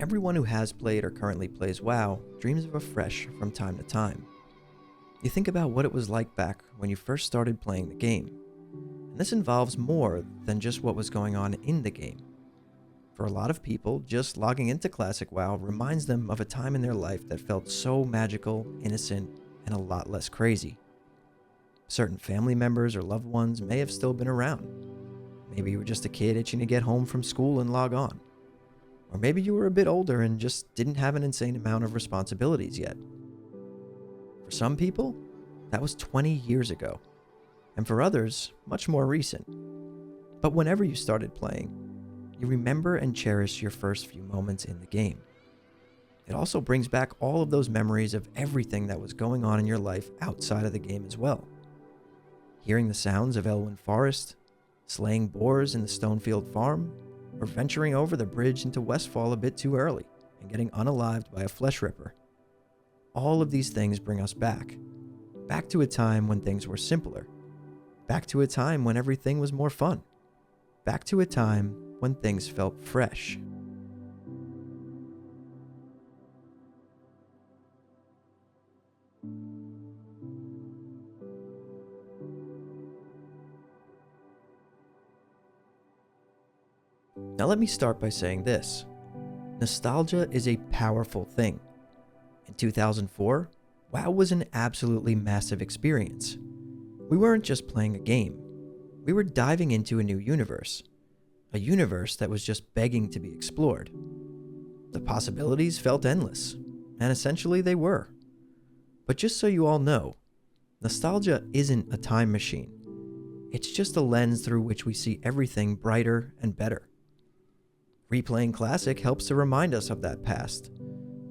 Everyone who has played or currently plays WoW dreams of a fresh from time to time. You think about what it was like back when you first started playing the game. And this involves more than just what was going on in the game. For a lot of people, just logging into Classic WoW reminds them of a time in their life that felt so magical, innocent, and a lot less crazy. Certain family members or loved ones may have still been around. Maybe you were just a kid itching to get home from school and log on. Or maybe you were a bit older and just didn't have an insane amount of responsibilities yet. For some people, that was 20 years ago, and for others, much more recent. But whenever you started playing, you remember and cherish your first few moments in the game. It also brings back all of those memories of everything that was going on in your life outside of the game as well. Hearing the sounds of Elwyn Forest, slaying boars in the Stonefield Farm, or venturing over the bridge into Westfall a bit too early and getting unalived by a flesh ripper. All of these things bring us back to a time when things were simpler, back to a time when everything was more fun, back to a time when things felt fresh. Now let me start by saying this. Nostalgia is a powerful thing. In 2004, WoW was an absolutely massive experience. We weren't just playing a game. We were diving into a new universe. A universe that was just begging to be explored. The possibilities felt endless, and essentially they were. But just so you all know, nostalgia isn't a time machine. It's just a lens through which we see everything brighter and better. Replaying Classic helps to remind us of that past,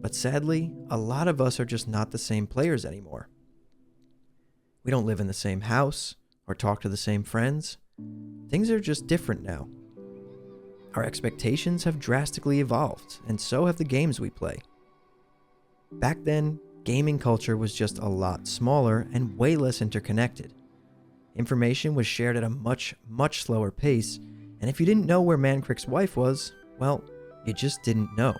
but sadly, a lot of us are just not the same players anymore. We don't live in the same house or talk to the same friends. Things are just different now. Our expectations have drastically evolved, and so have the games we play. Back then, gaming culture was just a lot smaller and way less interconnected. Information was shared at a much slower pace, and if you didn't know where Mancrick's wife was, well, you just didn't know.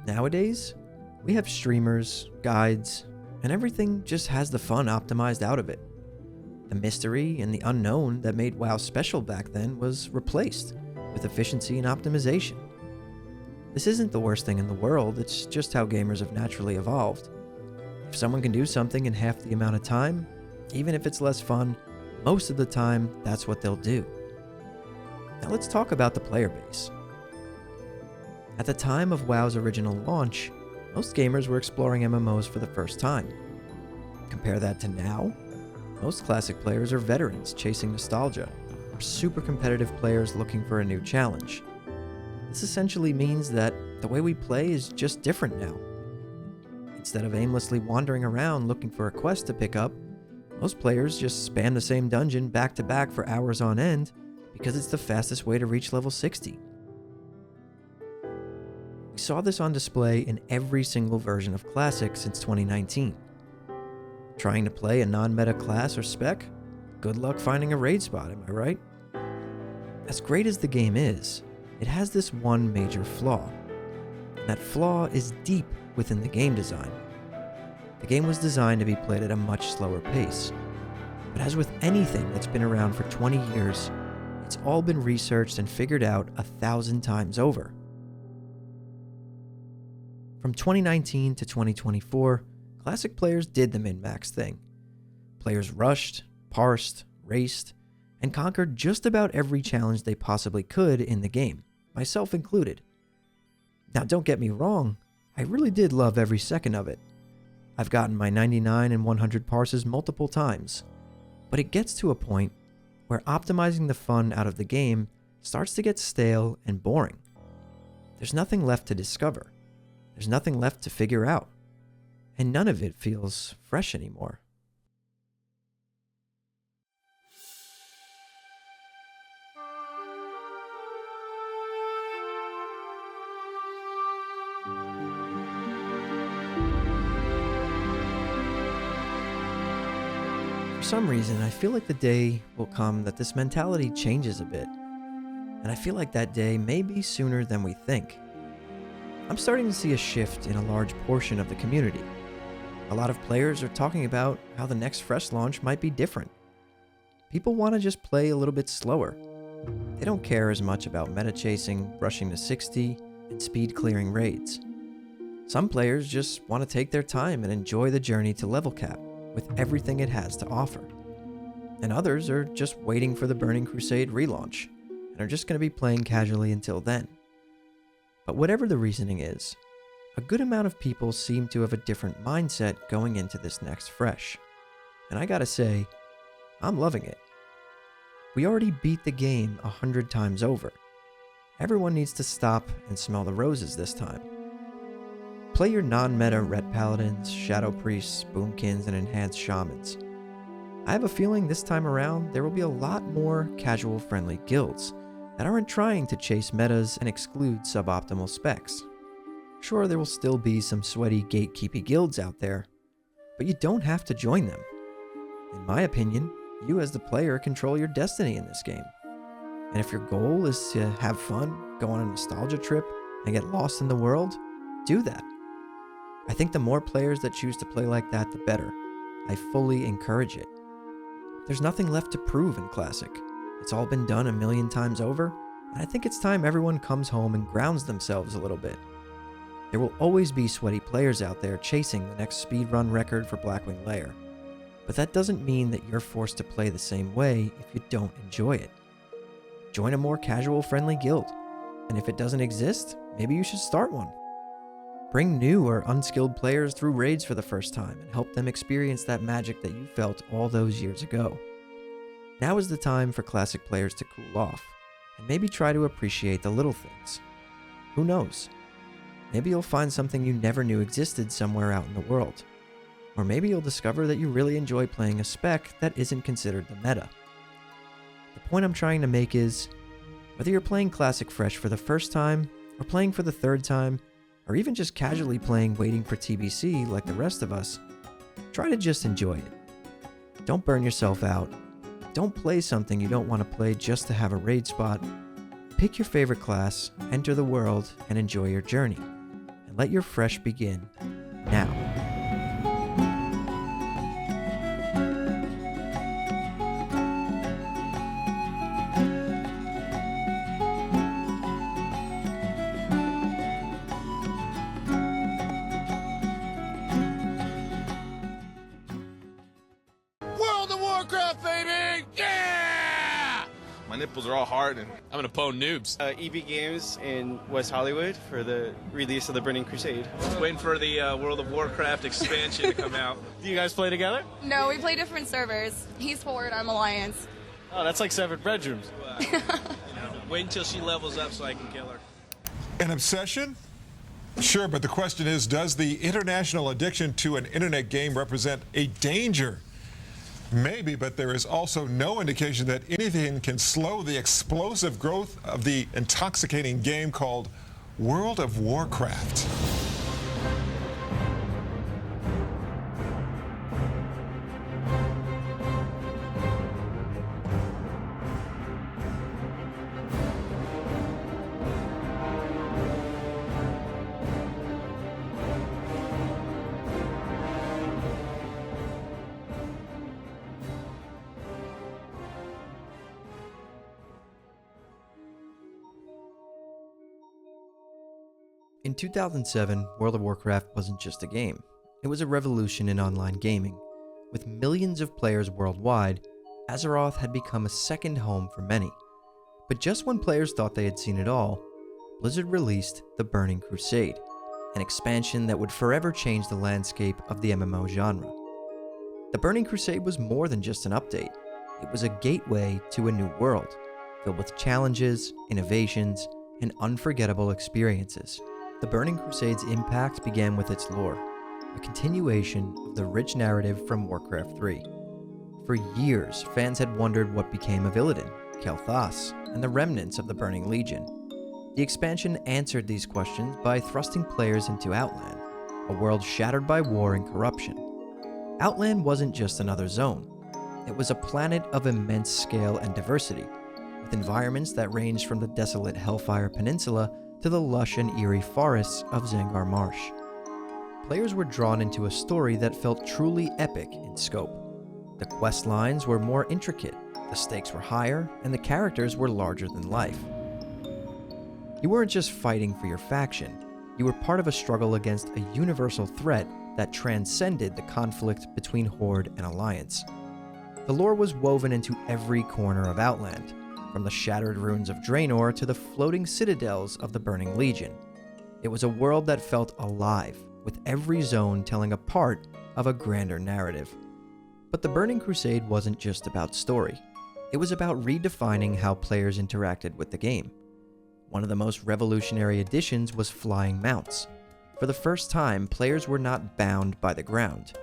Nowadays, we have streamers, guides, and everything just has the fun optimized out of it. The mystery and the unknown that made WoW special back then was replaced with efficiency and optimization. This isn't the worst thing in the world, it's just how gamers have naturally evolved. If someone can do something in half the amount of time, even if it's less fun, most of the time, that's what they'll do. Now let's talk about the player base. At the time of WoW's original launch, most gamers were exploring MMOs for the first time. Compare that to now, most classic players are veterans chasing nostalgia, or super competitive players looking for a new challenge. This essentially means that the way we play is just different now. Instead of aimlessly wandering around looking for a quest to pick up, most players just spam the same dungeon back to back for hours on end because it's the fastest way to reach level 60. We saw this on display in every single version of Classic since 2019. Trying to play a non-meta class or spec? Good luck finding a raid spot, am I right? As great as the game is, it has this one major flaw. And that flaw is deep within the game design. The game was designed to be played at a much slower pace. But as with anything that's been around for 20 years, it's all been researched and figured out 1,000 times over. From 2019 to 2024, Classic players did the min-max thing. Players rushed, parsed, raced, and conquered just about every challenge they possibly could in the game, myself included. Now don't get me wrong, I really did love every second of it. I've gotten my 99 and 100 parses multiple times, but it gets to a point where optimizing the fun out of the game starts to get stale and boring. There's nothing left to discover. There's nothing left to figure out. And none of it feels fresh anymore. For some reason, I feel like the day will come that this mentality changes a bit. And I feel like that day may be sooner than we think. I'm starting to see a shift in a large portion of the community. A lot of players are talking about how the next Fresh launch might be different. People want to just play a little bit slower. They don't care as much about meta chasing, rushing to 60, and speed clearing raids. Some players just want to take their time and enjoy the journey to level cap with everything it has to offer. And others are just waiting for the Burning Crusade relaunch and are just going to be playing casually until then. But whatever the reasoning is, a good amount of people seem to have a different mindset going into this next Fresh. And I gotta say, I'm loving it. We already beat the game 100 times over. Everyone needs to stop and smell the roses this time. Play your non-meta Ret Paladins, Shadow Priests, Boomkins, and Enhanced Shamans. I have a feeling this time around there will be a lot more casual-friendly guilds that aren't trying to chase metas and exclude suboptimal specs. Sure, there will still be some sweaty gatekeepy guilds out there, but you don't have to join them. In my opinion, you as the player control your destiny in this game. And if your goal is to have fun, go on a nostalgia trip, and get lost in the world, do that. I think the more players that choose to play like that, the better. I fully encourage it. There's nothing left to prove in Classic. It's all been done a million times over, and I think it's time everyone comes home and grounds themselves a little bit. There will always be sweaty players out there chasing the next speedrun record for Blackwing Lair, but that doesn't mean that you're forced to play the same way if you don't enjoy it. Join a more casual-friendly guild, and if it doesn't exist, maybe you should start one. Bring new or unskilled players through raids for the first time and help them experience that magic that you felt all those years ago. Now is the time for Classic players to cool off, and maybe try to appreciate the little things. Who knows? Maybe you'll find something you never knew existed somewhere out in the world. Or maybe you'll discover that you really enjoy playing a spec that isn't considered the meta. The point I'm trying to make is, whether you're playing Classic Fresh for the first time, or playing for the third time, or even just casually playing waiting for TBC like the rest of us, try to just enjoy it. Don't burn yourself out. Don't play something you don't want to play just to have a raid spot. Pick your favorite class, enter the world, and enjoy your journey. And let your Fresh begin now. My nipples are all hard and I'm gonna pwn noobs. EB Games in West Hollywood for the release of the Burning Crusade. Waiting for the World of Warcraft expansion to come out. Do you guys play together? No, we play different servers. He's Forward, I'm Alliance. Oh, that's like separate bedrooms. Wait until she levels up so I can kill her. An obsession? Sure, but the question is, does the international addiction to an internet game represent a danger? Maybe, but there is also no indication that anything can slow the explosive growth of the intoxicating game called World of Warcraft. In 2007, World of Warcraft wasn't just a game. It was a revolution in online gaming. With millions of players worldwide, Azeroth had become a second home for many. But just when players thought they had seen it all, Blizzard released the Burning Crusade, an expansion that would forever change the landscape of the MMO genre. The Burning Crusade was more than just an update. It was a gateway to a new world, filled with challenges, innovations, and unforgettable experiences. The Burning Crusade's impact began with its lore, a continuation of the rich narrative from Warcraft 3. For years, fans had wondered what became of Illidan, Kel'Thas, and the remnants of the Burning Legion. The expansion answered these questions by thrusting players into Outland, a world shattered by war and corruption. Outland wasn't just another zone. It was a planet of immense scale and diversity, with environments that ranged from the desolate Hellfire Peninsula to the lush and eerie forests of Zangar Marsh. Players were drawn into a story that felt truly epic in scope. The quest lines were more intricate, the stakes were higher, and the characters were larger than life. You weren't just fighting for your faction, you were part of a struggle against a universal threat that transcended the conflict between Horde and Alliance. The lore was woven into every corner of Outland, from the shattered ruins of Draenor to the floating citadels of the Burning Legion. It was a world that felt alive, with every zone telling a part of a grander narrative. But the Burning Crusade wasn't just about story. It was about redefining how players interacted with the game. One of the most revolutionary additions was flying mounts. For the first time, players were not bound by the ground.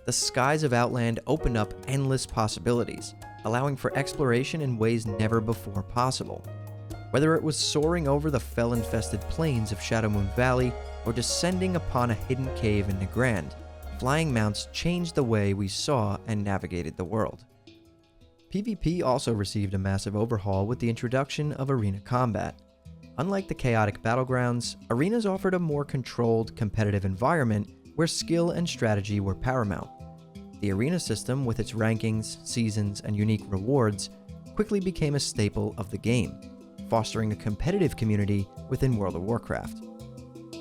The skies of Outland opened up endless possibilities, allowing for exploration in ways never before possible. Whether it was soaring over the fell-infested plains of Shadowmoon Valley or descending upon a hidden cave in Nagrand, flying mounts changed the way we saw and navigated the world. PvP also received a massive overhaul with the introduction of arena combat. Unlike the chaotic battlegrounds, arenas offered a more controlled, competitive environment where skill and strategy were paramount. The arena system, with its rankings, seasons, and unique rewards, quickly became a staple of the game, fostering a competitive community within World of Warcraft.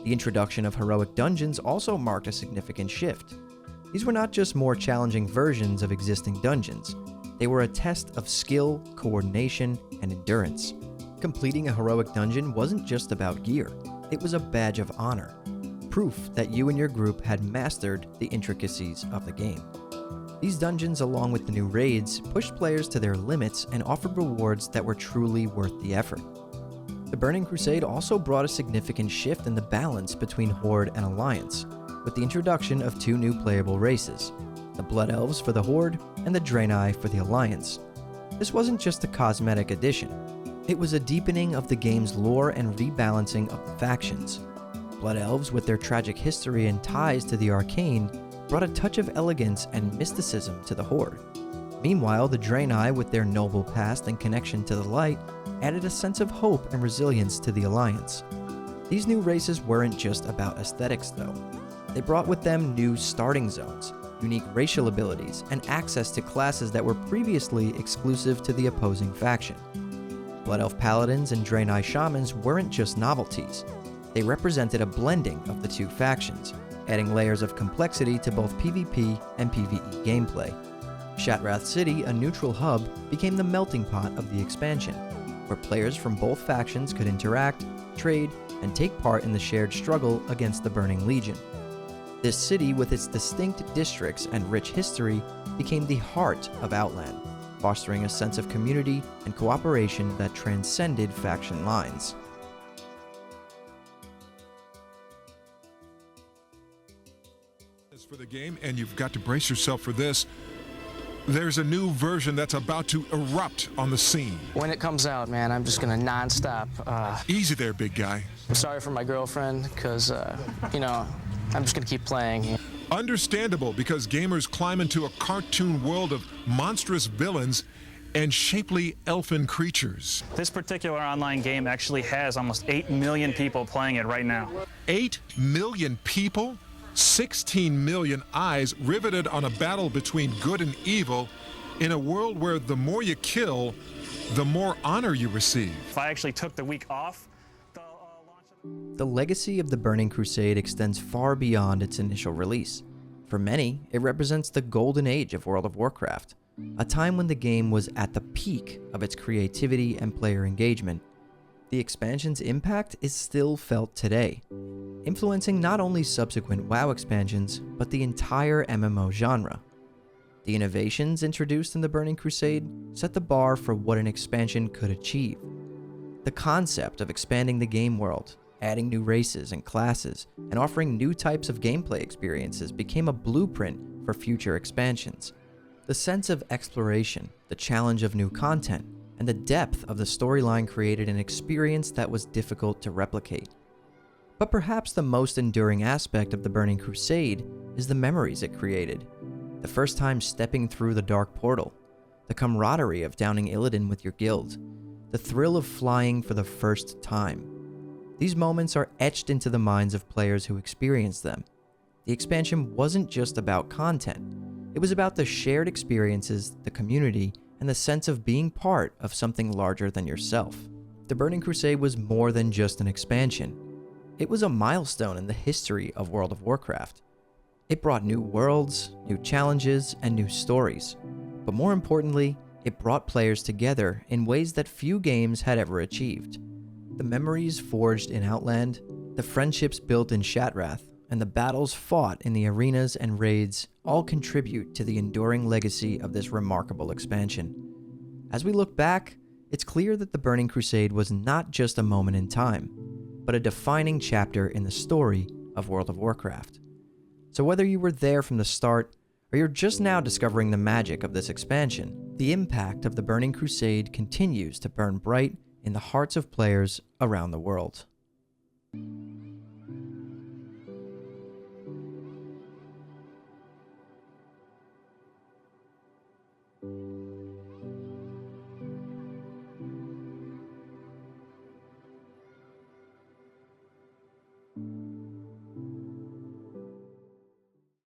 The introduction of heroic dungeons also marked a significant shift. These were not just more challenging versions of existing dungeons, they were a test of skill, coordination, and endurance. Completing a heroic dungeon wasn't just about gear, it was a badge of honor, proof that you and your group had mastered the intricacies of the game. These dungeons, along with the new raids, pushed players to their limits and offered rewards that were truly worth the effort. The Burning Crusade also brought a significant shift in the balance between Horde and Alliance, with the introduction of two new playable races, the Blood Elves for the Horde and the Draenei for the Alliance. This wasn't just a cosmetic addition, it was a deepening of the game's lore and rebalancing of the factions. Blood Elves, with their tragic history and ties to the arcane, brought a touch of elegance and mysticism to the Horde. Meanwhile, the Draenei, with their noble past and connection to the light, added a sense of hope and resilience to the Alliance. These new races weren't just about aesthetics, though. They brought with them new starting zones, unique racial abilities, and access to classes that were previously exclusive to the opposing faction. Blood Elf Paladins and Draenei Shamans weren't just novelties. They represented a blending of the two factions, adding layers of complexity to both PvP and PvE gameplay. Shatrath City, a neutral hub, became the melting pot of the expansion, where players from both factions could interact, trade, and take part in the shared struggle against the Burning Legion. This city, with its distinct districts and rich history, became the heart of Outland, fostering a sense of community and cooperation that transcended faction lines. For the game, and you've got to brace yourself for this. There's a new version that's about to erupt on the scene. When it comes out, man, I'm just gonna non-stop. Easy there, big guy. I'm sorry for my girlfriend, because, I'm just gonna keep playing. Understandable, because gamers climb into a cartoon world of monstrous villains and shapely elfin creatures. This particular online game actually has almost 8 million people playing it right now. 8 million people? 16 million eyes riveted on a battle between good and evil in a world where the more you kill, the more honor you receive. If I actually took the week off, The legacy of the Burning Crusade extends far beyond its initial release. For many, it represents the golden age of World of Warcraft, a time when the game was at the peak of its creativity and player engagement. The expansion's impact is still felt today, influencing not only subsequent WoW expansions, but the entire MMO genre. The innovations introduced in the Burning Crusade set the bar for what an expansion could achieve. The concept of expanding the game world, adding new races and classes, and offering new types of gameplay experiences became a blueprint for future expansions. The sense of exploration, the challenge of new content, and the depth of the storyline created an experience that was difficult to replicate. But perhaps the most enduring aspect of the Burning Crusade is the memories it created. The first time stepping through the Dark Portal, the camaraderie of downing Illidan with your guild, the thrill of flying for the first time. These moments are etched into the minds of players who experience them. The expansion wasn't just about content. It was about the shared experiences, the community, and the sense of being part of something larger than yourself. The Burning Crusade was more than just an expansion. It was a milestone in the history of World of Warcraft. It brought new worlds, new challenges, and new stories. But more importantly, it brought players together in ways that few games had ever achieved. The memories forged in Outland, the friendships built in Shatrath, and the battles fought in the arenas and raids all contribute to the enduring legacy of this remarkable expansion. As we look back, it's clear that the Burning Crusade was not just a moment in time, but a defining chapter in the story of World of Warcraft. So whether you were there from the start, or you're just now discovering the magic of this expansion, the impact of the Burning Crusade continues to burn bright in the hearts of players around the world.